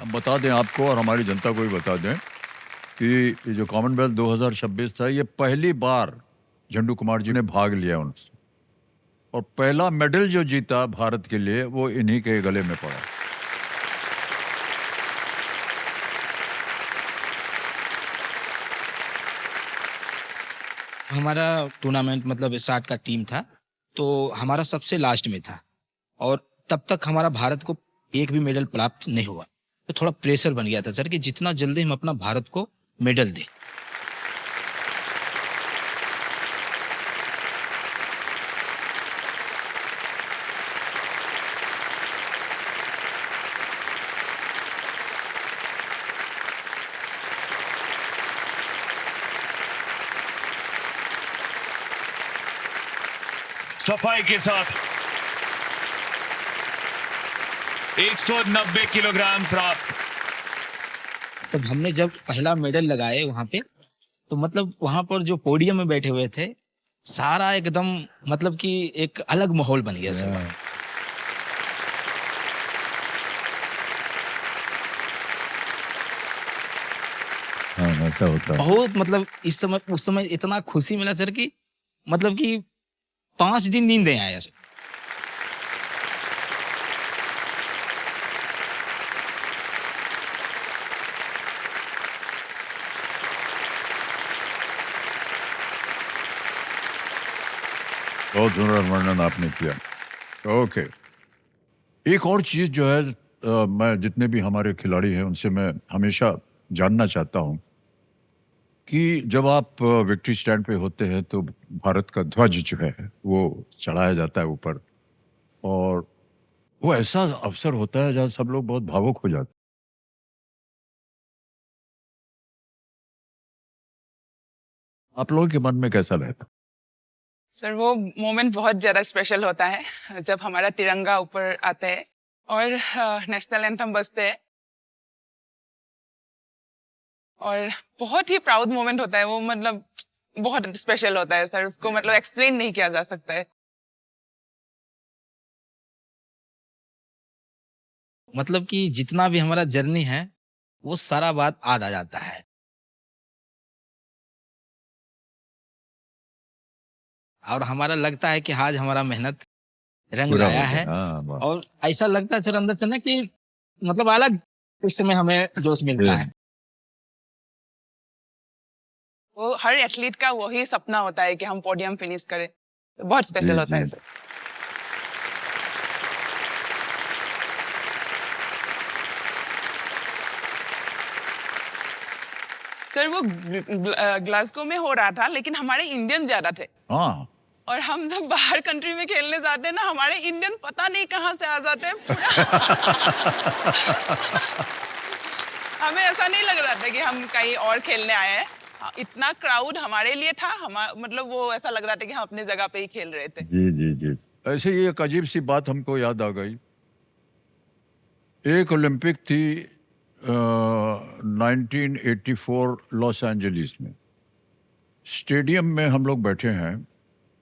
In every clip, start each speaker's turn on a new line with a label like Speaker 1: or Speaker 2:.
Speaker 1: हम बता दें आपको और हमारी जनता को भी बता दें कि ये जो कॉमनवेल्थ 2026 था, ये पहली बार झंडू कुमार जी ने भाग लिया उनसे, और पहला मेडल जो जीता भारत के लिए वो इन्हीं के गले में पड़ा।
Speaker 2: हमारा टूर्नामेंट मतलब स्टार्ट का टीम था, तो हमारा सबसे लास्ट में था और तब तक हमारा भारत को एक भी मेडल प्राप्त नहीं हुआ। तो थोड़ा प्रेशर बन गया था सर कि जितना जल्दी हम अपना भारत को मेडल दें।
Speaker 3: सफाई के साथ 190 किलोग्राम प्राप्त।
Speaker 2: तब हमने जब पहला मेडल लगाए वहां पे, तो मतलब वहां पर जो पोडियम में बैठे हुए थे, सारा एकदम मतलब कि एक अलग माहौल बन गया सर।
Speaker 1: हाँ, ऐसा होता है।
Speaker 2: बहुत मतलब उस समय इतना खुशी मिला सर कि मतलब कि 5 दिन नींद नहीं आया सर।
Speaker 1: बहुत सुंदर वर्णन आपने किया। ओके, एक और चीज जो है, मैं जितने भी हमारे खिलाड़ी हैं उनसे मैं हमेशा जानना चाहता हूं कि जब आप विक्ट्री स्टैंड पे होते हैं तो भारत का ध्वज जो है वो चढ़ाया जाता है ऊपर, और वो ऐसा अवसर होता है जहाँ सब लोग बहुत भावुक हो जाते हैं। आप लोगों के मन में कैसा रहता?
Speaker 4: सर वो मोमेंट बहुत ज़्यादा स्पेशल होता है जब हमारा तिरंगा ऊपर आता है और नेशनल एंथम बजते हैं, और बहुत ही प्राउड मोमेंट होता है वो। मतलब बहुत स्पेशल होता है सर, उसको मतलब एक्सप्लेन नहीं किया जा सकता है।
Speaker 2: मतलब कि जितना भी हमारा जर्नी है वो सारा बात याद आ जाता है। और हमारा लगता है कि आज हमारा मेहनत रंग
Speaker 1: पूरा हो
Speaker 2: लाया
Speaker 1: गया।
Speaker 2: है।
Speaker 1: हाँ, वाह।
Speaker 2: और ऐसा लगता है सर अंदर से ना कि मतलब अलग उस समय हमें जोश मिलता है।
Speaker 4: वो हर एथलीट का वही सपना होता है कि हम पोडियम फिनिश करें, तो बहुत
Speaker 1: जी
Speaker 4: स्पेशल होता है
Speaker 1: जी।
Speaker 4: सर। सर वो ग्लासगो में हो रहा था, लेकिन हमारे इंडियन ज्यादा थे,
Speaker 1: हाँ,
Speaker 4: और हम जब बाहर कंट्री में खेलने जाते हैं ना, हमारे इंडियन पता नहीं कहाँ से आ जाते हैं पूरा। हमें ऐसा नहीं लग रहा था कि हम कहीं और खेलने आए हैं। इतना क्राउड हमारे लिए था, मतलब वो ऐसा लग रहा था कि हम अपने जगह पे ही खेल रहे थे।
Speaker 1: जी जी जी। ऐसे ही एक अजीब सी बात हमको याद आ गई। एक ओलंपिक थी 1984 लॉस एंजलिस में। स्टेडियम में हम लोग बैठे हैं।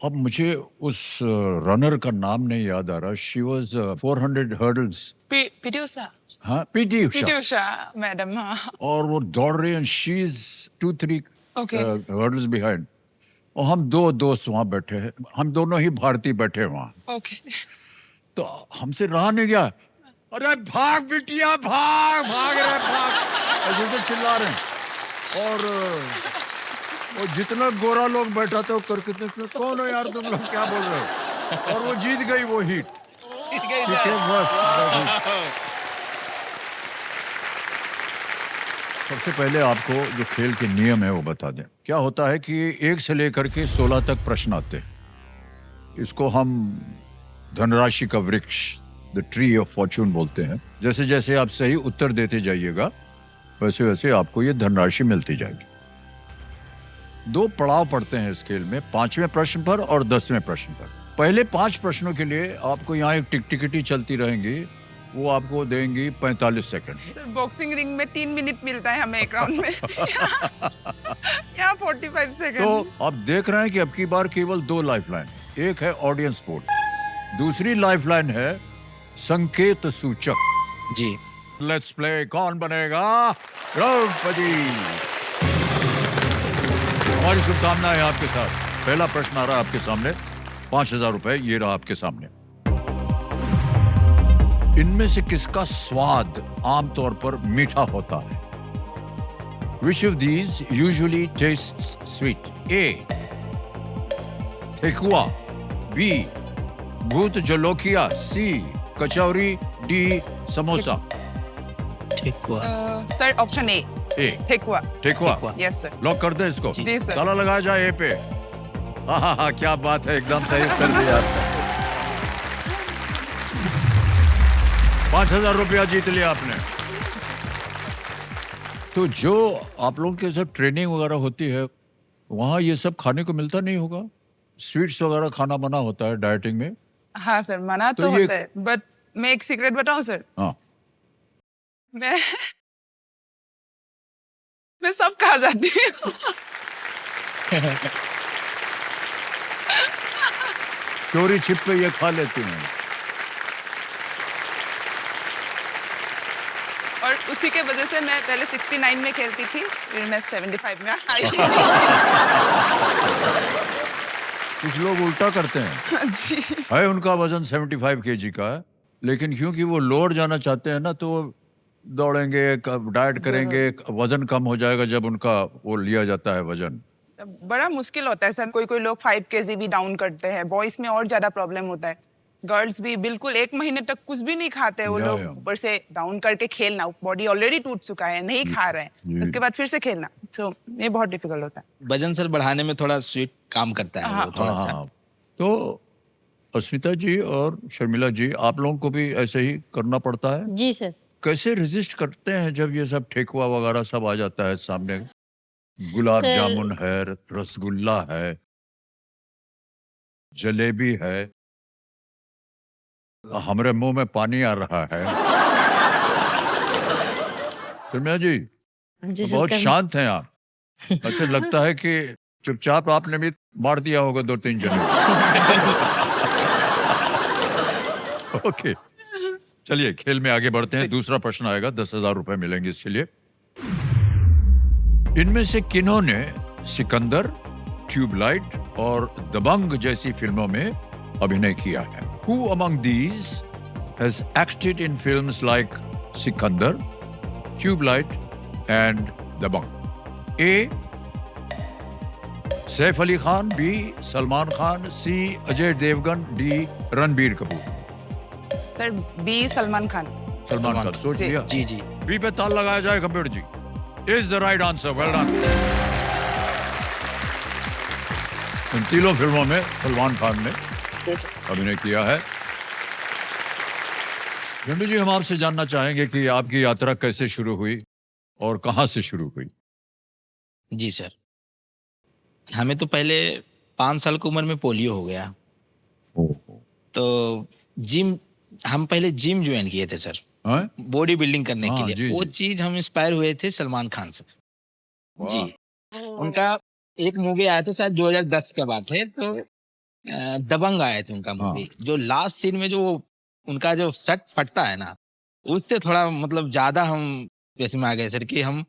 Speaker 1: अब मुझे उस रनर का नाम नहीं याद आ रहा। She was 400 hurdles.
Speaker 4: PT Usha.
Speaker 1: हाँ, PT Usha.
Speaker 4: PT Usha madam, हाँ।
Speaker 1: और वो दौड़ रही हैं, she is 2-3
Speaker 4: okay.
Speaker 1: Hurdles behind, और हम दो दोस्त वहां बैठे हैं। हम दोनों ही भारतीय बैठे हैं वहां।
Speaker 4: ओके।
Speaker 1: तो हमसे रहा नहीं गया, अरे भाग बिटिया भाग, भाग रहे भाग, ऐसे तो चिल्ला रहे हैं। और जितना गोरा लोग बैठा था वो करके थे, कौन हो यार तुम लोग, क्या बोल रहे हो? और वो जीत गई वो हीट। ठीक है, बस। सबसे पहले आपको जो खेल के नियम है वो बता दें। क्या होता है कि 1 से लेकर के 16 तक प्रश्न आते हैं। इसको हम धनराशि का वृक्ष, द ट्री ऑफ फॉर्चून बोलते हैं। जैसे जैसे आप सही उत्तर देते जाइएगा वैसे वैसे आपको ये धनराशि मिलती जाएगी। 2 पड़ाव पड़ते हैं इस खेल में, 5वें प्रश्न पर और 10वें प्रश्न पर। पहले 5 प्रश्नों के लिए आपको यहाँ एक टिकटिकिटी चलती रहेंगी, वो आपको देंगी 45 सेकंड।
Speaker 4: बॉक्सिंग रिंग में 3 मिनट मिलता है हमें एक राउंड में। यहाँ 45 सेकंड।
Speaker 1: तो आप देख रहे हैं कि अब की बार केवल 2 लाइफलाइन। एक है ऑडियंस पोल, दूसरी लाइफलाइन है संकेत सूचक।
Speaker 2: जी।
Speaker 1: Let's play. कौन बनेगा करोड़पति? हमारी शुभकामनाएं आपके साथ। पहला प्रश्न आ रहा है आपके सामने। 5,000 रुपए ये रहा आपके सामने। इनमें से किसका स्वाद आमतौर पर मीठा होता है? Which of these usually tastes sweet? A. Thekua, B. भूत जलोकिया, C. कचौरी, D. समोसा।
Speaker 2: ठीक हुआ।
Speaker 4: Sir option A,
Speaker 1: A.
Speaker 4: Thekua.
Speaker 1: Thekua.
Speaker 2: Thekua.
Speaker 4: Yes sir.
Speaker 1: Lock कर दे इसको।
Speaker 4: जी सर।
Speaker 1: ताला लगाया जाए A पे। हाँ, क्या बात है, एकदम सही उत्तर दिया। 5,000 रुपया जीत लिया आपने। तो जो आप लोगों के सब ट्रेनिंग वगैरह होती है, वहाँ ये सब खाने को मिलता नहीं होगा? स्वीट्स वगैरह खाना मना होता है डाइटिंग में?
Speaker 4: हाँ सर, मना
Speaker 1: तो
Speaker 4: तो
Speaker 1: ये-
Speaker 4: होता है, बट मैं एक सीक्रेट बताऊं सर?
Speaker 1: हाँ।
Speaker 4: मैं सब खा जाती हूँ।
Speaker 1: चोरी छिप पे ये खा लेती हैं।
Speaker 4: और उसी के वजह से मैं पहले 69 में खेलती थी, फिर मैं 75 में आई।
Speaker 1: कुछ लोग उल्टा करते हैं।
Speaker 4: जी।
Speaker 1: है उनका वजन 75 केजी का है, लेकिन क्योंकि वो लोड जाना चाहते हैं ना, तो वो दौड़ेंगे, डाइट करेंगे, वजन कम हो जाएगा जब उनका वो लिया जाता है वजन।
Speaker 4: बड़ा मुश्किल होता है सर। कोई कोई लोग 5 केजी भी डाउन करते हैं। बॉयज में और ज्यादा प्रॉब्लम होता है। गर्ल्स भी बिल्कुल 1 महीने तक कुछ भी नहीं खाते, वो
Speaker 1: या,
Speaker 4: लोग
Speaker 1: या।
Speaker 4: ऊपर से डाउन करके खेलना, बॉडी ऑलरेडी टूट चुका है, नहीं खा रहे हैं, उसके बाद फिर से खेलना, तो ये बहुत डिफिकल्ट होता है।
Speaker 2: वजन सर बढ़ाने में थोड़ा स्वीट काम करता है
Speaker 4: हाँ।
Speaker 2: वो थोड़ा सा।
Speaker 1: हाँ, तो अस्मिता जी और शर्मिला जी, आप लोगों को भी ऐसे ही करना पड़ता है?
Speaker 5: जी सर।
Speaker 1: कैसे रेजिस्ट करते हैं जब ये सब ठेकुआ वगैरह सब आ जाता है सामने? गुलाब
Speaker 5: सर-
Speaker 1: जामुन है, रसगुल्ला है, जलेबी है, हमारे मुंह में पानी आ रहा है। शर्मिला जी,
Speaker 5: जी सर,
Speaker 1: बहुत
Speaker 5: कर-
Speaker 1: शांत हैं आप। ऐसे लगता है कि चुपचाप आपने भी मार दिया होगा 2-3 जने। ओके, चलिए खेल में आगे बढ़ते हैं। दूसरा प्रश्न आएगा, 10,000 रुपए मिलेंगे इसके लिए। इनमें से किन्होंने सिकंदर, ट्यूबलाइट और दबंग जैसी फिल्मों में अभिनय किया है? Who among these has acted in films like Sikandar, Tubelight and Dabang? A. Saif Ali Khan, B. Salman Khan, C. Ajay Devgn, D. Ranbir Kapoor.
Speaker 4: Sir B, Salman Khan.
Speaker 1: Salman Khan सोच
Speaker 4: जी,
Speaker 1: लिया?
Speaker 2: जी जी।
Speaker 1: बी पे ताल लगाया जाए computer ji. Is the right answer, well done. इन तीनों फिल्मों में सलमान खान ने अभिनय किया है। झंडू जी, हम आपसे जानना चाहेंगे कि आपकी यात्रा कैसे शुरू हुई और कहाँ से शुरू हुई?
Speaker 2: जी सर, हमें तो पहले 5 साल की उम्र में पोलियो हो गया, तो जिम, हम पहले जिम ज्वाइन किए थे सर,
Speaker 1: हैं?
Speaker 2: बॉडी बिल्डिंग करने
Speaker 1: हाँ,
Speaker 2: के लिए।
Speaker 1: जी,
Speaker 2: वो
Speaker 1: जी।
Speaker 2: चीज हम इंस्पायर हुए थे सलमान खान से। जी, उनका एक मूवी आया था शायद 2010 के बाद है, तो दबंग आए थे उनका मूवी। जो लास्ट सीन में जो उनका जो शर्ट फटता है ना, उससे थोड़ा मतलब ज्यादा हम इसमें आ गए सर कि हम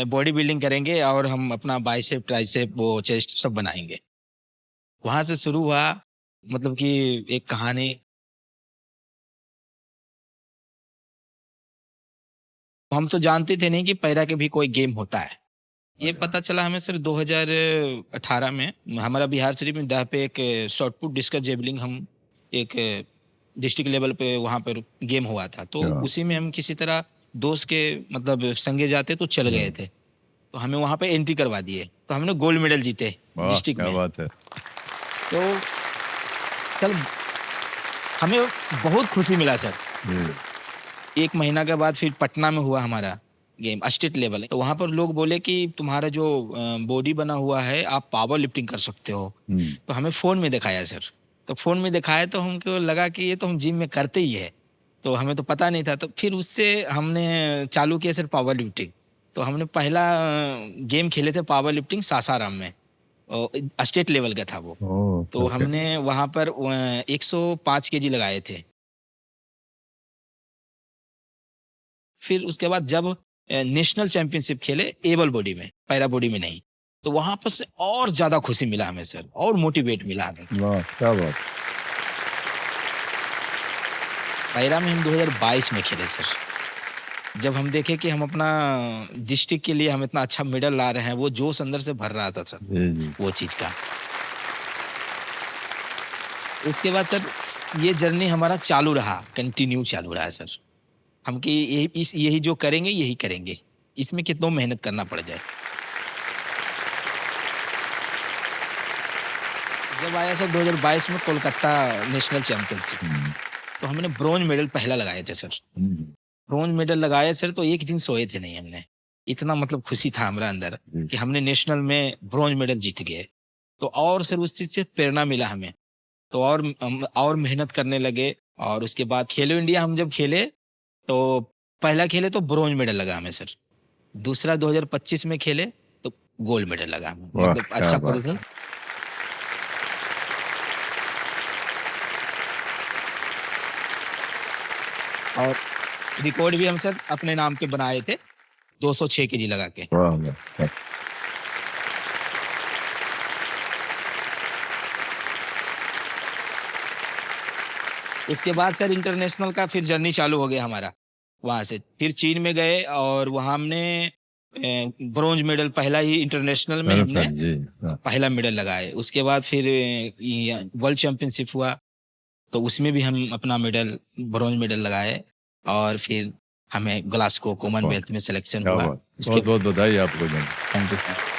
Speaker 2: बॉडी बिल्डिंग करेंगे और हम अपना बाइसेप, ट्राइसेप, वो चेस्ट सब बनाएंगे। वहां से शुरू हुआ, मतलब कि एक कहानी। हम तो जानते थे नहीं कि पैरा के भी कोई गेम होता है। ये पता चला हमें सर 2018 में। हमारा बिहार शरीफ में दह पे एक शॉर्टपुट डिस्कस जेवलिंग, हम एक डिस्ट्रिक्ट लेवल पे वहाँ पर गेम हुआ था, तो उसी में हम किसी तरह दोस्त के मतलब संगे जाते तो चल गए थे, तो हमें वहाँ पे एंट्री करवा दिए, तो हमने गोल्ड मेडल जीते
Speaker 1: वाह,
Speaker 2: डिस्ट्रिक्ट
Speaker 1: क्या
Speaker 2: में।
Speaker 1: बात है।
Speaker 2: तो सर हमें बहुत खुशी मिला सर।
Speaker 1: जी।
Speaker 2: 1 महीना के बाद फिर पटना में हुआ हमारा गेम, स्टेट लेवल। तो वहाँ पर लोग बोले कि तुम्हारा जो बॉडी बना हुआ है, आप पावर लिफ्टिंग कर सकते हो। तो हमें फ़ोन में दिखाया सर, तो फ़ोन में दिखाया तो हमको लगा कि ये तो हम जिम में करते ही है, तो हमें तो पता नहीं था। तो फिर उससे हमने चालू किया सर पावर लिफ्टिंग। तो हमने पहला गेम खेले थे पावर लिफ्टिंग सासाराम में, और स्टेट लेवल का था वो। तो हमने वहाँ पर 105 केजी लगाए थे। फिर उसके बाद जब नेशनल चैंपियनशिप खेले एबल बॉडी में, पैरा बॉडी में नहीं, तो वहां पर से और ज्यादा खुशी मिला हमें सर, और मोटिवेट मिला हमें।
Speaker 1: वाह क्या बात।
Speaker 2: पैरा में हम 2022 में खेले सर। जब हम देखे कि हम अपना डिस्ट्रिक्ट के लिए हम इतना अच्छा मेडल ला रहे हैं, वो जोश अंदर से भर रहा था सर,
Speaker 1: जी जी।
Speaker 2: वो चीज का। उसके बाद सर ये जर्नी हमारा चालू रहा, कंटिन्यू चालू रहा सर। हम कि यही जो करेंगे यही करेंगे, इसमें कितना मेहनत करना पड़ जाए। जब आया सर 2022 में कोलकाता नेशनल चैंपियनशिप, तो हमने ब्रॉन्ज मेडल पहला लगाए थे सर। ब्रॉन्ज मेडल लगाए सर तो एक दिन सोए थे नहीं हमने, इतना मतलब खुशी था हमारा अंदर कि हमने नेशनल में ब्रॉन्ज मेडल जीत गए। तो और सर उस चीज से प्रेरणा मिला हमें, तो और मेहनत करने लगे। और उसके बाद खेलो इंडिया हम जब खेले तो पहला खेले तो ब्रॉन्ज मेडल लगा हमें सर, दूसरा 2025 में खेले तो गोल्ड मेडल लगा हमें,
Speaker 1: वाह,
Speaker 2: मतलब
Speaker 1: क्या
Speaker 2: अच्छा
Speaker 1: बात
Speaker 2: पोजीशन। और रिकॉर्ड भी हम सर अपने नाम के बनाए थे, 206 केजी लगा के।
Speaker 1: वाह वाह।
Speaker 2: उसके बाद सर इंटरनेशनल का फिर जर्नी चालू हो गया हमारा। वहाँ से फिर चीन में गए और वहाँ हमने ब्रॉन्ज मेडल पहला ही इंटरनेशनल में हमने
Speaker 1: जी हाँ।
Speaker 2: पहला मेडल लगाए। उसके बाद फिर वर्ल्ड चैंपियनशिप हुआ तो उसमें भी हम अपना मेडल ब्रॉन्ज मेडल लगाए। और फिर हमें ग्लासगो कॉमनवेल्थ में सिलेक्शन
Speaker 1: क्या
Speaker 2: हुआ।
Speaker 1: बात।
Speaker 2: उसके
Speaker 1: बहुत बहुत बधाई आपको जनाब।
Speaker 2: Thank you sir.